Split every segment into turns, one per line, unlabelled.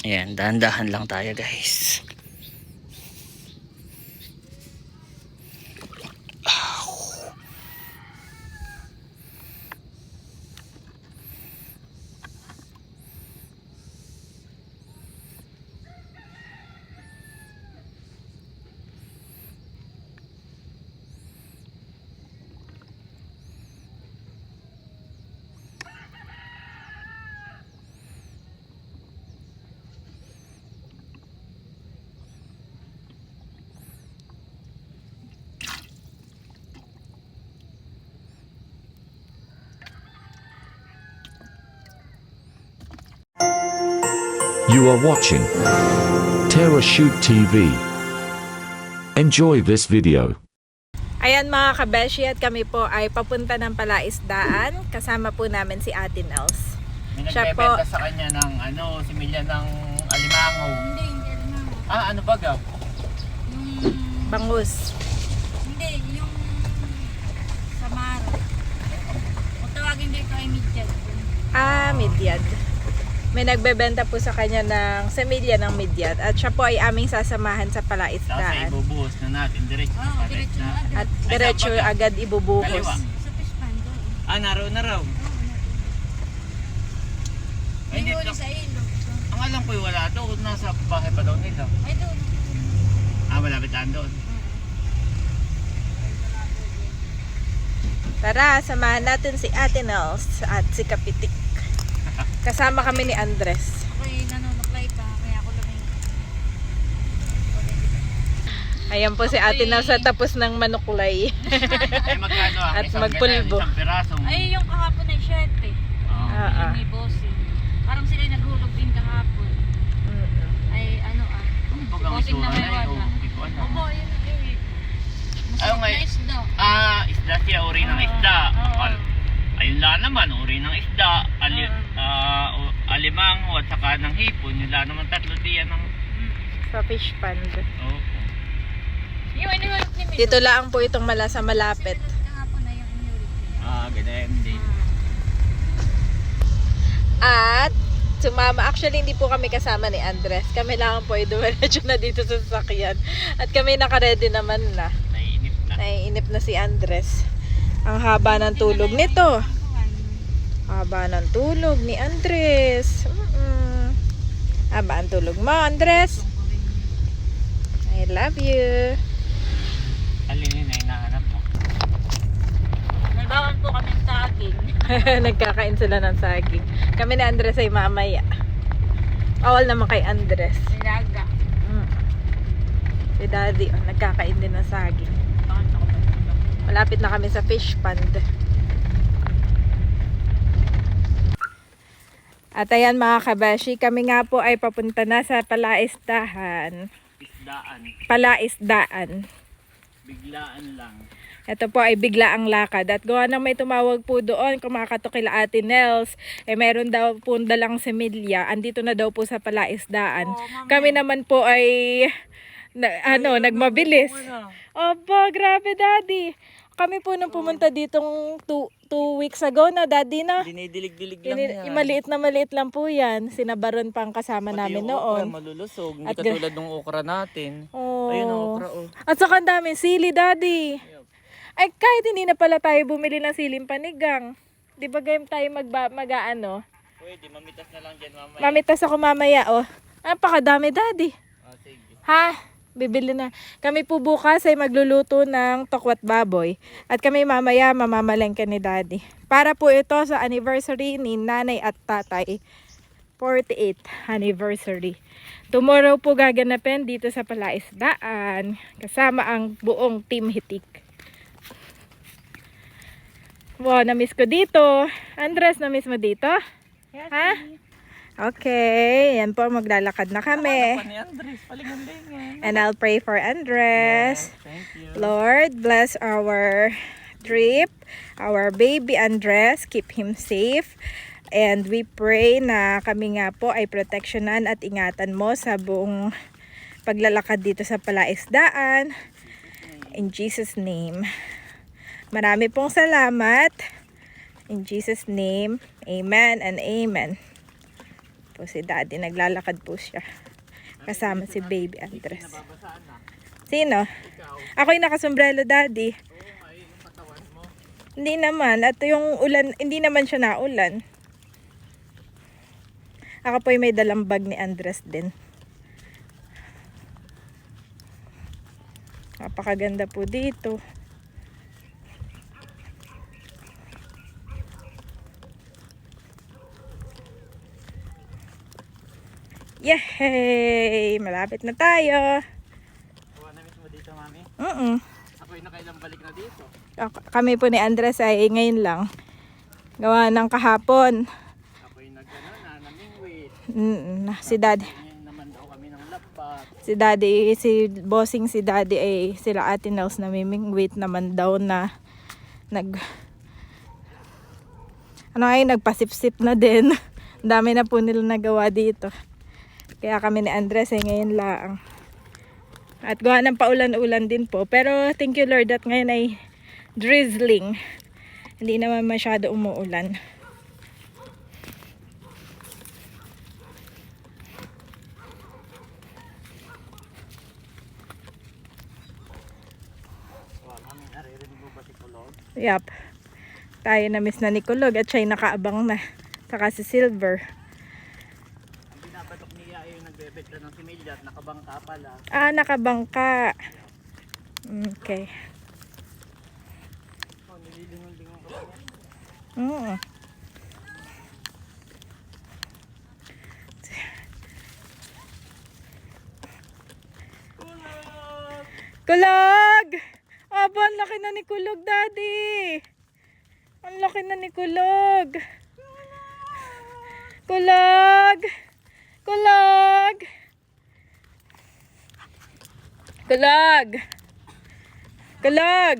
Ayan, dahan-dahan lang tayo guys.
You are watching Terra Shoot TV. Enjoy this video.
Ayan mga kabeshi, at kami po ay papunta ng Palaisdaan. Kasama po namin si Ate Nels.
May
Siya
nagbebenta
po-
sa kanya ng similya ng alimango.
Hindi alam mo.
Ano ba gaw?
Yung,
Bangus.
hindi, yung Samara. Kung tawagin dito ay Midjad.
Midyad. May nagbebenta po sa kanya ng semilya ng midyad. At siya po ay aming sasamahan sa
Tapos
Palaisdaan.
ibubuhos na natin diretso.
Oo, diretso na agad.
At diretso agad ibubuhos.
Kaliwa.
Sa Pispan doon.
Naroon na raw. Ay,
Hindi
hindi
uli
to.
sa ilog.
Ang alam ko wala doon. Nasa bahay pa daw nila.
Ay doon.
Malapit lang doon.
Tara, samahan natin si Ate Nels at si Kapitik. Kasama kami ni Andres.
Ako'y nanonoklay pa. Kaya ako lang yung...
Ayan po si Ate Nels sa tapos ng manukulay.
Ay magkano ang
At
isang
magpulbo.
ganyan, isang pirasong.
Ay, yung kahapon ay 7.
Ah.
May bossing. Parang sila'y naghulog din kahapon. Ay, ano
Ano ba ang
bossing
isura
na may
na yun?
wala.
Hindi ko alam.
Opo, yun eh.
Ayaw
Masarap
nga
na
eh.
isda.
Isda siya, uri ng isda.
Oo.
Ayun lang naman, uri ng isda. Alimango at saka ng hipon. Yun lang naman tatlo diyan ng...
Sa fish pond.
Oo.
Yung inihulog ni Milo.
Dito lang po itong sa malapit.
Kahapon na yung inihulog.
Ganyan din.
At sumama, actually hindi po kami kasama ni Andres. Kami lang po ay dumiretso na dito sa sasakyan. At kami nakaredy naman na.
Naiinip na.
Naiinip na si Andres. Ang haba ng tulog nito. Haba ng tulog ni Andres. Haba ang tulog mo, Andres. I love you.
Alinin na hinahanap mo.
Nagbawan po kami ng saging.
Nagkakain sila ng saging. Kami ni Andres ay mamaya. Bawal naman kay Andres.
Nilaga.
Si Daddy, nagkakain din ng saging. Malapit na kami sa fish pond. At ayan mga kabashi, kami nga po ay papunta na sa Palaisdaan.
Isdaan.
Palaisdaan.
Biglaan lang.
Ito po ay bigla ang lakad. At gawa nang may tumawag po doon, kumakatok kila Ate Nels, meron daw po dalang semilya. Andito na daw po sa Palaisdaan. Kami naman po ay nagmabilis. Opo, grabe Daddy. Kami po nung pumunta ditong 2 weeks ago na Daddy na.
Dinidilig-dilig lang yan.
Maliit lang po yan. Sinabaron pa ang kasama
Pati
namin
yung okra
noon.
malulusog. Hindi
At
katulad ng okra natin.
Oh.
Ayun ang okra
At saka ang daming sili Daddy. Ay kahit hindi na pala tayo bumili ng siling panigang. Di ba game tayo mag-ano?
Pwede, mamitas na lang dyan mamaya.
Mamitas ako mamaya oh. Napakadami Daddy.
Sige.
Ha? Bibili na. Kami po bukas ay magluluto ng tokwat baboy. At kami mamaya mamamalengke ni Daddy. Para po ito sa anniversary ni Nanay at Tatay. 48th anniversary. Tomorrow po gaganapin dito sa Palaisdaan. Kasama ang buong Team Hitik. Wow, na-miss ko dito. Andres, na-miss mo dito? Ha? Okay, yan po, maglalakad na kami.
Ni Andres, palingan-lingan.
And I'll pray for Andres.
Thank you.
Lord, bless our trip, our baby Andres, keep him safe. And we pray na kami nga po ay proteksyonan at ingatan mo sa buong paglalakad dito sa Palaisdaan. In Jesus' name. Marami pong salamat. In Jesus' name, amen and amen. po si Daddy. Naglalakad po siya. Kasama si Baby Andres. Sino? Ako'y nakasombrelo, Daddy. Hindi naman. At yung ulan, hindi naman siya naulan. Ako po'y may dalang bag ni Andres din. Napakaganda po dito. Yay! Malapit na tayo.
Kuha na mismo dito, mami. Ako'y nakailang balik na dito.
Kami po ni Andres ay ngayon lang. Gawa ng kahapon.
Ako'y namingwit.
Si Daddy.
Ngayon naman daw kami ng lapat.
Si Daddy, si bossing si Daddy ay sila Ate Nels namimingwit naman daw na nagpasipsip na din. Dami na po nila nagawa dito. Kaya kami ni Andres ay ngayon lang. At gawa ng paulan-ulan din po. Pero thank you Lord at ngayon ay drizzling. Hindi naman masyado umuulan.
Mami, naririnig mo ba si Kulog?
Yep. Tayo na miss na ni Kulog at siya'y nakaabang na. Saka si Silver.
Ang binabatok niya ay yung nagbebenta ng similya at nakabangka pala.
Nakabangka. Okay.
Oh, nililingon-lingon ko niya.
Kulog! Aba, ang laki na ni Kulog, Daddy. Ang laki na ni Kulog. Kulog! Kulog! Kulog! Kulog!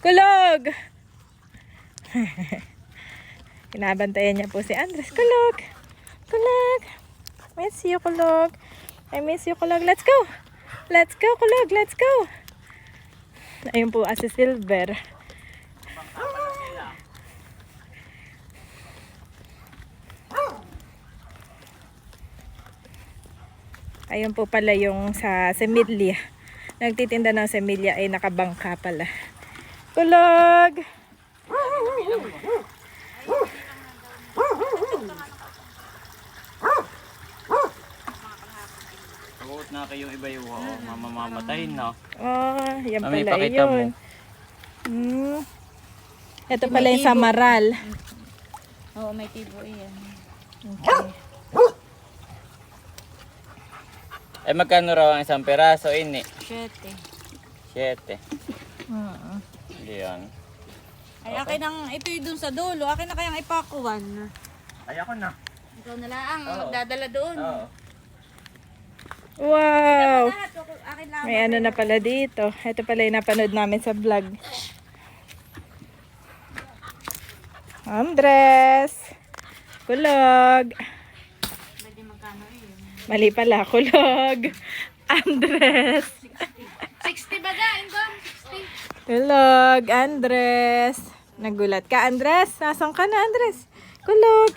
Kulog! Kinabantayan niya po si Andres. Kulog! Kulog! Miss you, Kulog. I miss you, Kulog. Let's go! Let's go, Kulog. Let's go! Ayun po, si Silver. Ayun po pala yung sa Semilya. Nagtitinda ng Semilya ay nakabangka pala. Kulog!
Pag-uot na kayong iba yung mamamatay na.
Yan
Mami,
pala
pakita mo.
yun. Ito pala yung samaral.
Oo, may tibo yan.
Okay.
Eh magkano raw ang isang peraso ini?
7.
7. Hindi yan.
Ay, akin ang, ito yung dun sa dulo. Akin na kayang ipakuwan.
Ay ako na.
Ikaw na lang,
Oo.
dadala doon.
Oo.
Wow!
Lahat, akin lang.
May ano na pala dito. Ito pala yung napanood namin sa vlog. Andres! Kulog!
Pwede magkano yun?
Mali pala, Kulog! Andres!
60 ba dyan? 60.
Kulog! Andres! Nagulat ka, Andres? Nasaan ka na, Andres? Kulog!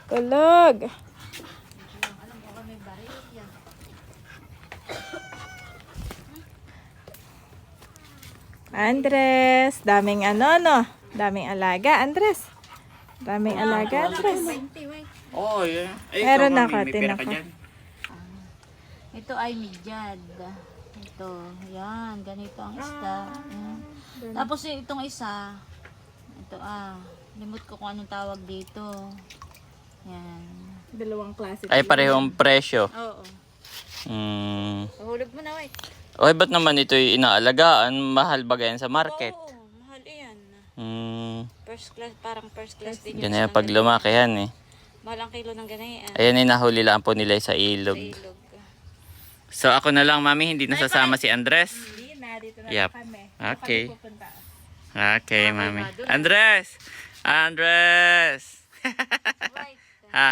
Kulog! Andres! Daming ano, no? Daming alaga, Andres. Daming alaga, Andres.
20, wait.
Oo, yun. Ay,
Meron
ikaw,
ako,
mami, may pera ka
tinako.
dyan.
Ito ay midyad. Ito, yan, ganito ang isda. Yan. Tapos itong isa, ito limot ko kung anong tawag dito. Yan.
Dalawang klase.
Ay, parehong presyo.
Oo.
Hulog
mo na, wait.
Okay, ba't naman ito yung inaalagaan? Mahal ba yan sa market?
Oo, mahal iyan. First class, parang first class din.
Ganyan pag lumaki yan eh.
Mahal ang kilo ng ganayan.
Ayan, nahuli lang po nila sa
Sa
ilog.
ilog.
So ako na lang, mami, hindi nasasama si Andres.
Hindi na, dito na
Yep.
kami.
Okay.
Kami pupunta.
Okay, mami. Andres! Andres!
Right.
Ha?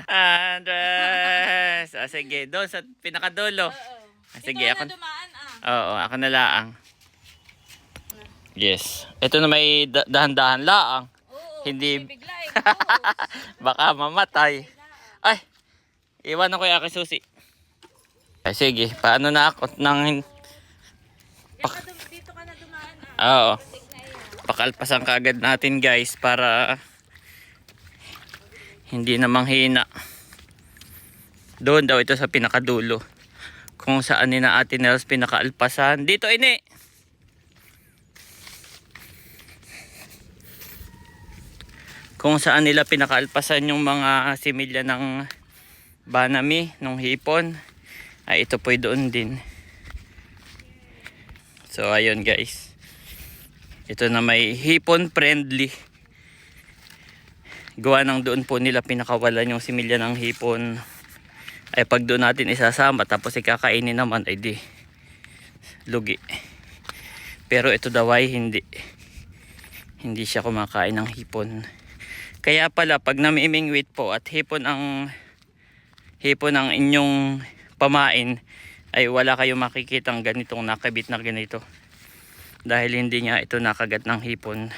Andres! Sige, doon sa pinakadulo. Sige, ako.
Dumaan
Oo, ako na laang. Yes. Ito na may dahan-dahan laang.
Oo,
Hindi
bigla eh.
Baka mamatay. Ay, iwan ako yung aking susi. Ay, sige, paano na ako nang...
Dito ka na dumaan.
Oo. Pakalpasan kaagad natin guys para hindi na manghina. Doon daw ito sa pinakadulo. Kung saan ni na Ate Nels pinakaalpasan. Dito ini. Kung saan nila pinakaalpasan yung mga similya ng banami, ng hipon. Ay ito po doon din. So ayun guys. Ito na may hipon friendly. Gawa ng doon po nila pinakawalan yung similya ng hipon. Ay pag doon natin isasama tapos ikakainin naman ay di lugi. Pero ito daw ay hindi siya kumakain ng hipon. Kaya pala pag namimingwit po at hipon ang inyong pamain ay wala kayong makikitang ganitong nakabit na ganito. Dahil hindi niya ito nakagat ng hipon.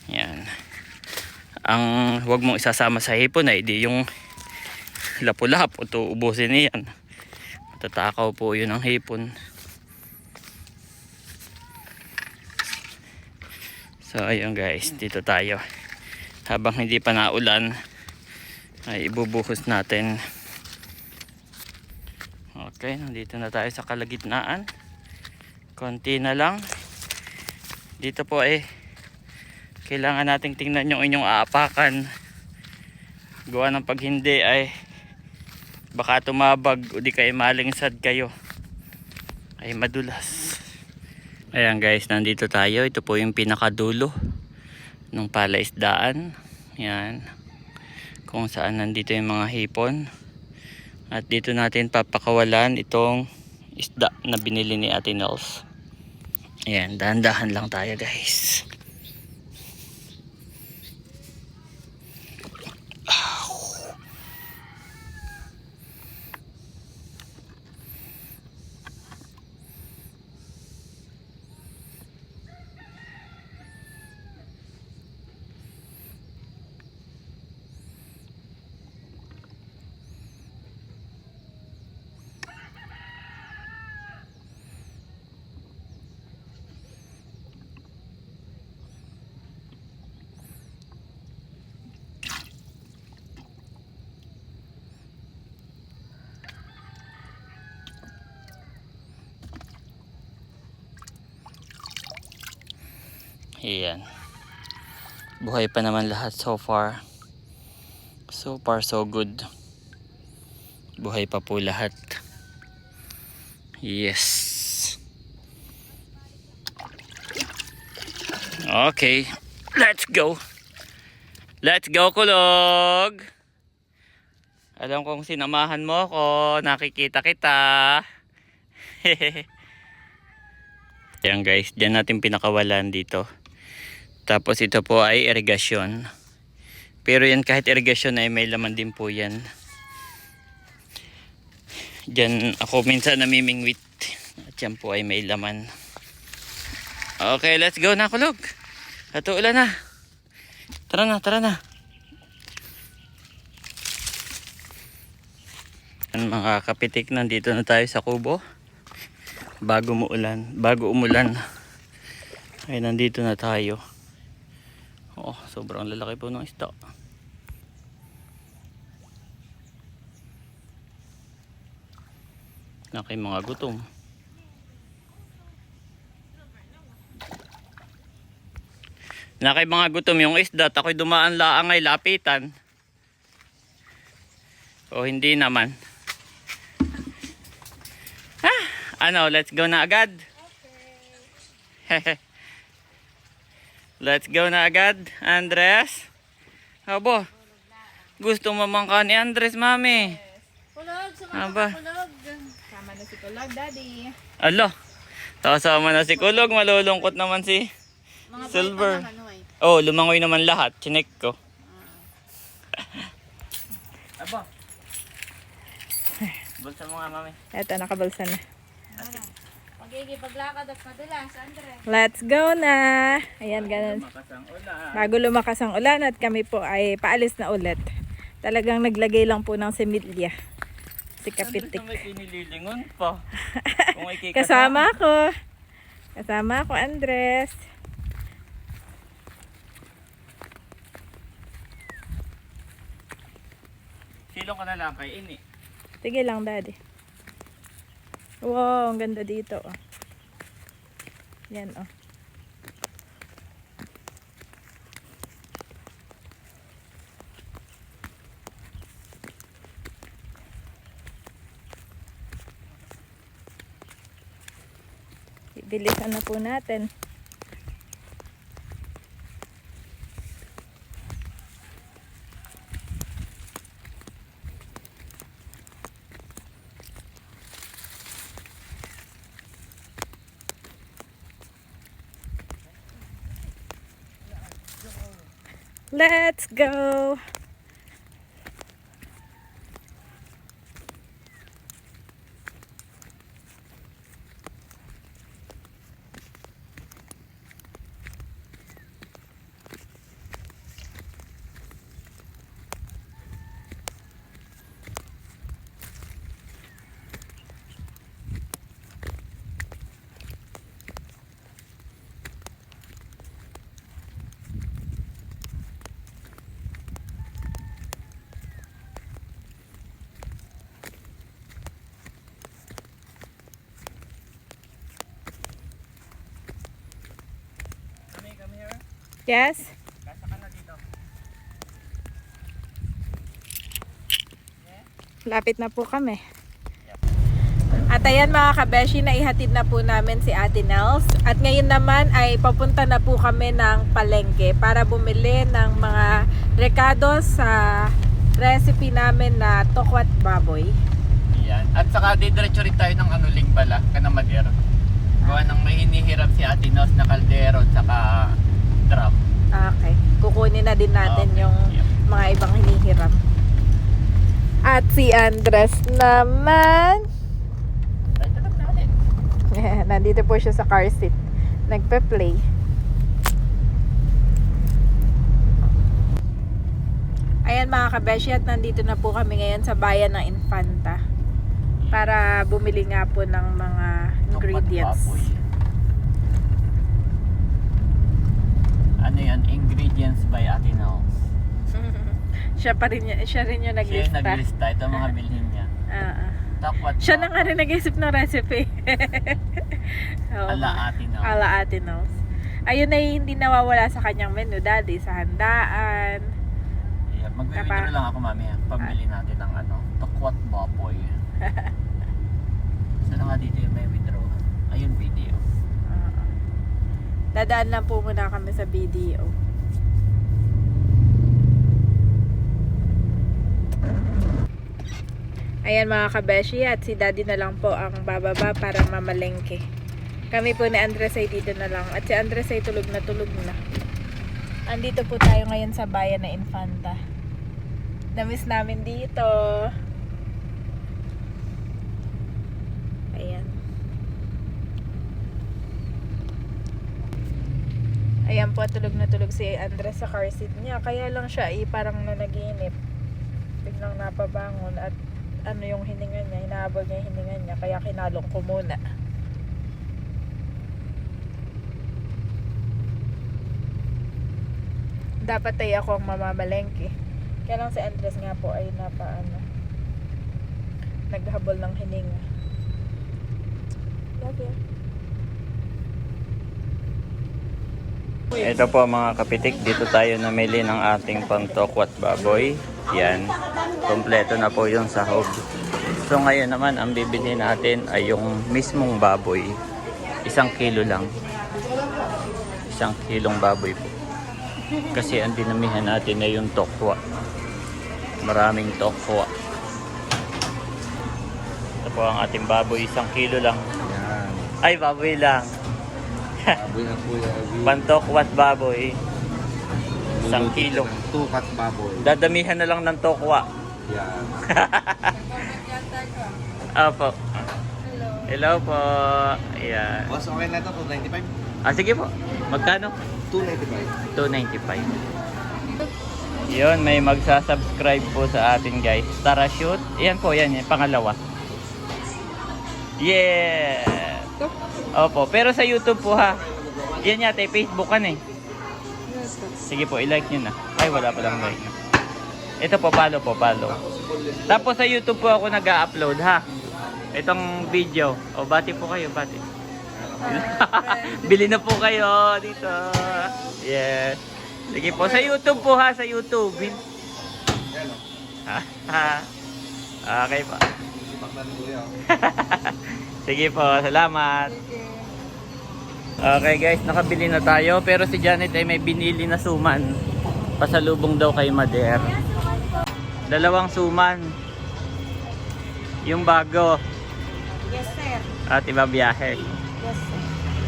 Yan. Ang wag mong isasama sa hipon ay di yung lapu-lapu to ubusin niyan. Matatakaw po yun ang hipon. So ayun guys, dito tayo. Habang hindi pa naulan ay ibubuhos natin. Okay, nandito na tayo sa kalagitnaan. Konti na lang. Dito po kailangan nating tingnan yung inyong aapakan. Gawa ng pag hindi ay baka tumabag o di kayo malingsad kayo. Ay madulas. Ayan guys, nandito tayo. Ito po yung pinakadulo ng palaisdaan. Yan. Kung saan nandito yung mga hipon. At dito natin papakawalan itong isda na binili ni Ate Nels. Ayan, dahan-dahan lang tayo guys. Ayan. Buhay pa naman lahat so far. So far so good. Buhay pa po lahat. Yes. Okay. Let's go. Let's go, kulog. Alam kong sinamahan mo ako. Nakikita kita. Ayan guys. Diyan natin pinakawalan dito. Tapos ito po ay irigasyon. Pero yan kahit irigasyon ay may laman din po yan. Diyan ako minsan namimingwit. At yan po ay may laman. Okay, let's go na kulog. Ato ulan na. Tara na, tara na. Mga kapitik, nandito na tayo sa kubo. Bago umulan. Ay, nandito na tayo. Oh, sobrang lalaki po ng isda. Laki mga gutom. Laki mga gutom yung isda. Ako'y dumaan laang ay lapitan. O hindi naman. Ano, let's go na agad? Okay. Let's go na agad, Andres. Abo. Gusto mo mangka ni Andres, mami?
Kulog,
Aba.
kulog.
Sama na si Kulog, Daddy.
Alo. Kasama na si Kulog, malulungkot naman si
Mga
Silver.
bata naman,
Oh, lumangoy naman lahat. Chinek ko. Aba. Bulsa mo nga, mami.
Eto, nakabalsa na.
Paglakad at madulas, Andre.
Let's go na! Ayan, ganun.
Makasang ulan.
Bago lumakas ang ulan at kami po ay paalis na ulit. Talagang naglagay lang po ng similya. Si Kapitik.
Andres, may pinililingon pa. Kung ikikasama.
Kasama ko. Kasama ko, Andres.
Silong ka na lang kay Ini.
Sige lang, Daddy. Wow, ang ganda dito. Oh. Yan, oh. Bilisan na po natin. Let's go!
Come here.
Yes?
Kasa ka na dito.
Lapit na po kami. At ayan mga kabeshi, naihatid na po namin si Ate Nels. At ngayon naman ay papunta na po kami ng palengke para bumili ng mga rekado sa recipe namin na tokwat baboy.
Yan. At saka didiretso rin tayo ng anuling bala, Kanamader. Gawa ng may hinihirap si Ate Nos na kaldero at saka drum.
Okay. Kukunin na din natin
Okay.
yung
Yep.
mga ibang hinihiram. At si Andres naman.
Ay, talap natin.
Nandito po siya sa car seat. Nagpe-play. Ayan mga kabeshi, at nandito na po kami ngayon sa bayan ng Infanta. Para bumili nga po ng mga ingredients.
Baboy. Ano yan? Ingredients by Ate Nos.
Siya rin yung
Siya yung
naglista.
naglista. Ito ang mga bilhin niya. Takwat
Siya na nga rin nag-isip ng recipe. Oo.
Ala Ate Nos.
Ala Ate Nels. Ayun ay hindi nawawala sa kanyang menu, Daddy. Sa handaan.
Yeah, mag-withdraw lang ako mamaya. Pambili natin ng takwat baboy. Saan nga dito yung may withdraw? Ayun, video.
Dadaan lang po muna kami sa BDO. Ayan mga kabeshi, at si Daddy na lang po ang bababa para mamalengke. Kami po ni Andres ay dito na lang. At si Andres ay tulog na. Andito po tayo ngayon sa bayan na Infanta. Namiss namin dito. Ayan. Ayan po, tulog na tulog si Andres sa car seat niya. Kaya lang siya parang nanaginip. Biglang napabangon at ano yung hininga niya, hinahabol niya yung hininga niya. Kaya kinalong ko muna. Dapat ay ako ang mamamalengke. Kaya lang si Andres nga po ay naghabol ng hininga. Love you.
Ito po mga kapitik, dito tayo namili ng ating pantokwat baboy. Yan, kompleto na po yung sahog. So ngayon naman, ang bibili natin ay yung mismong baboy. 1 kilo lang. 1 kilong baboy po. Kasi ang dinamihan natin ay yung tokwa. Maraming tokwa. Ito po ang ating baboy, 1 kilo lang.
Yan.
Ay, baboy lang.
Baboy na po yan.
Pantokwat baboy. 1 kilo.
Tukat baboy.
Dadamihan na lang ng tokwa.
Yan.
Opo. Hello po. Ayan.
Boss, okay na ito, 295?
Sige po. Magkano?
295.
295. Yun, may magsasubscribe po sa atin guys. Tara shoot. Yan po, yan. Pangalawa. Yeah! Opo, pero sa YouTube po ha. Yan yata, Facebook kan eh. Sige po, i-like nyo na. Ay, wala pa lang like. Ito po, follow po, follow. Tapos sa YouTube po ako nag-upload ha. Itong video. O, bati po kayo, bati. Bili na po kayo dito. Yes. Sige po, sa YouTube po ha, sa YouTube. Okay po. Sige po, salamat. Okay guys, nakabili na tayo. Pero si Janet ay may binili na suman. Pasalubong daw kay Mader. 2 suman. Yung bago.
Yes, sir.
At ibabiyahe.
Yes, sir.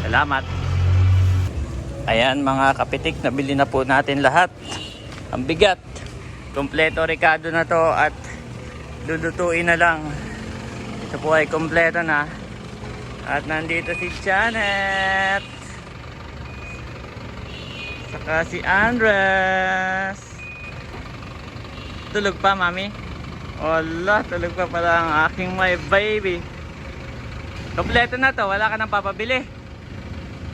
Salamat. Ayan mga kapitik, nabili na po natin lahat. Ang bigat. Kompleto Ricardo na to at lulutuin na lang. Ito po ay kompleto na. At nandito si Janet. Saka si Andres. Tulog pa, mami? Wala, tulog pa pala ang aking my baby. Kompleto na to, wala ka nang papabili.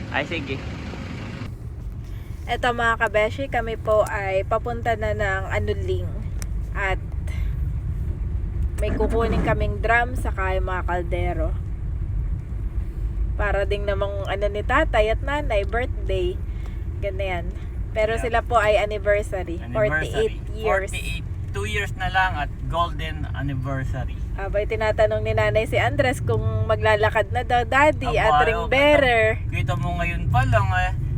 Ay, sige.
Eto mga kabeshi, kami po ay papunta na ng Anuling. At may kukunin kaming drum saka yung mga kaldero. Para ding namang ni tatay at nanay, birthday. Ganyan. Pero sila po ay anniversary. 48 years.
48, 2 years na lang at golden anniversary.
Abay, tinatanong ni nanay si Andres kung maglalakad na daw, daddy, at ring
Aba,
bearer.
Kita mo ngayon pa lang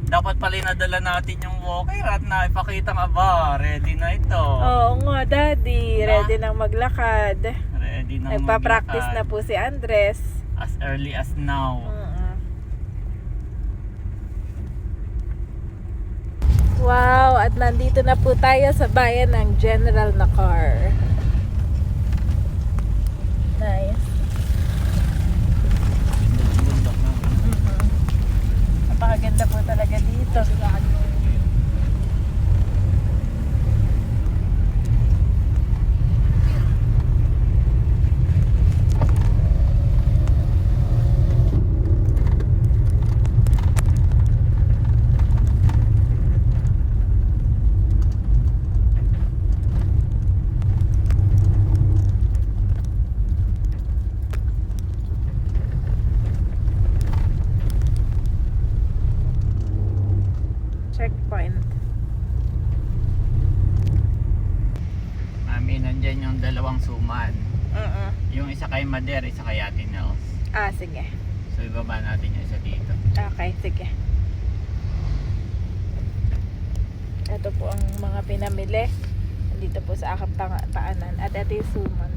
dapat pala nadala natin yung walker at naipakita nga ba, ready na ito.
Oo nga, daddy. Ready nang maglakad.
Ready na
Nagpa-practice na
maglakad.
po si Andres.
As early as now.
Wow, at nandito na po tayo sa bayan ng General Nakar. Nice.
Bundok na.
Napakaganda po talaga dito. Checkpoint.
Mami, nandyan yung 2 suman. Yung isa kay Mader, isa kay Ate Nels.
Sige.
So ibaba natin yung isa dito.
Okay, sige. Ito po ang mga pinamili. Dito po sa aking paanan. At ito yung suman.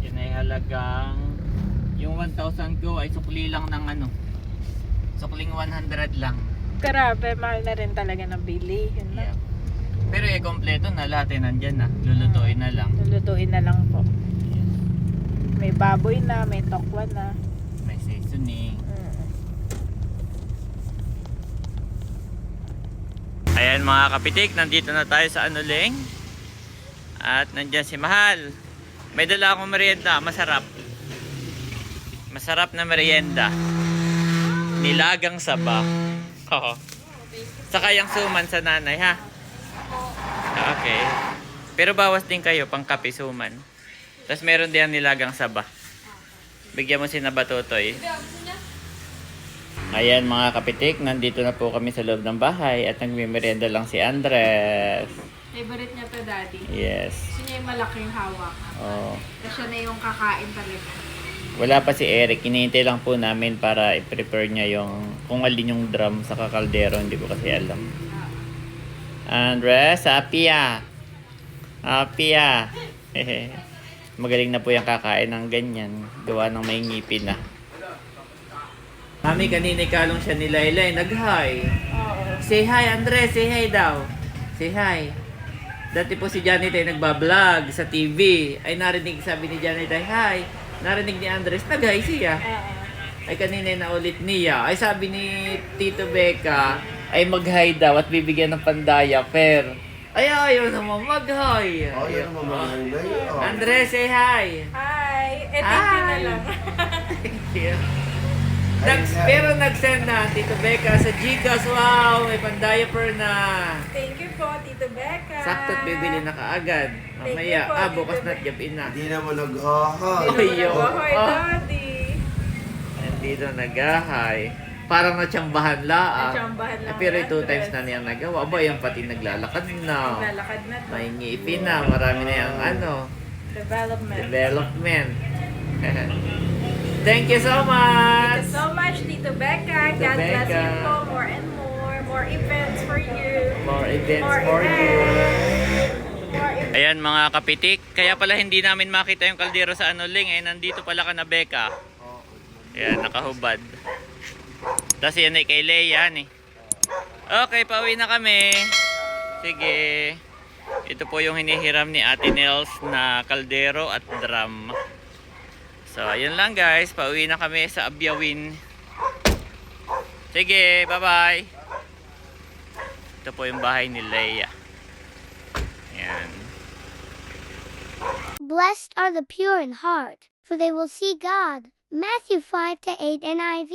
Yun ay halagang yung 1,000 ko ay sukli lang ng sukling 100 lang.
Grabe, mahal na rin talaga ng bili. Yun na.
Yeah. Pero kompleto na lahat nandyan na. Lulutuin na lang.
Lulutuin na lang po.
Yes.
May baboy na, may tokwa na.
May seasoning. Ayan mga kapitik, nandito na tayo sa Anuling. At nandyan si Mahal. May dala akong merienda, masarap. Masarap na merienda. Nilagang saba. Oo. Saka yung suman sa nanay ha. Okay. Pero bawas din kayo pang kape suman. Tapos meron din nilagang saba. Bigyan mo si Nabatotoy. Ayan mga kapitik, nandito na po kami sa loob ng bahay at nagmimerienda lang si Andres.
Favorite niya to, daddy.
Yes.
Gusto niya yung malaking hawak.
Oh.
Kasi siya na yung kakain talaga.
Wala pa si Eric, hinihintay lang po namin para i-prepare niya yung kung alin yung drum sa kakaldero, hindi ko kasi alam. Andres, happy ah. Happy ah. Magaling na po yung kakain ng ganyan. Gawa ng may ngipin na. Mami, kanina ikalong siya ni Laylay. Nag-hi.
Oo.
Say hi, Andres. Say hi daw. Say hi. Dati po si Janet ay nagbablog sa TV. Ay narinig, sabi ni Janet ay hi. Narinig ni Andres, nag-hi siya. Ay, kanina na ulit niya. Ay, sabi ni Tito Becca, ay mag-hi daw at bibigyan ng pandaya. Pero, ay, ayaw naman mag-hi.
Ayaw naman mag-hi.
Andres, say hi.
Hi! Thank you na lang.
Thank you. Pero nag-send na Tito Becca sa Gcash. Wow, may pan-diaper na.
Thank you po, Tito Becca.
Sakto't bibili na kaagad. Mamaya,
Thank you po,
bukas
Tito
na gabi na.
Hindi naman nag-aha.
Ayo.
Hoy, Daddy.
Dito nag-ahay. Parang natsambahan lang.
Natsambahan lang
Pero
ang
2 times
actress.
na niya nagawa. Aba, yung pati naglalakad na.
Lalakad na to.
May ngipin na. Marami na yung development. Thank you so
Thank
much.
you so much, Tito Becca.
Tito
God bless
Becca.
you po. More and more. More events for you.
More events
More
for you.
events. More events.
Ayan mga kapitik, kaya pala hindi namin makita yung kaldero sa Anuling, eh nandito pala ka na Becca. Ayan, nakahubad. Tapos yan ay kay Leia ni. Okay, pauwi na kami. Sige. Ito po yung hinihiram ni Ate Nels na kaldero at drum. So, ayun lang guys, pauwi na kami sa Abyawin. Sige, bye-bye. Ito po yung bahay ni Leia. Ayan.
Blessed are the pure in heart, for they will see God. Matthew 5-8 NIV.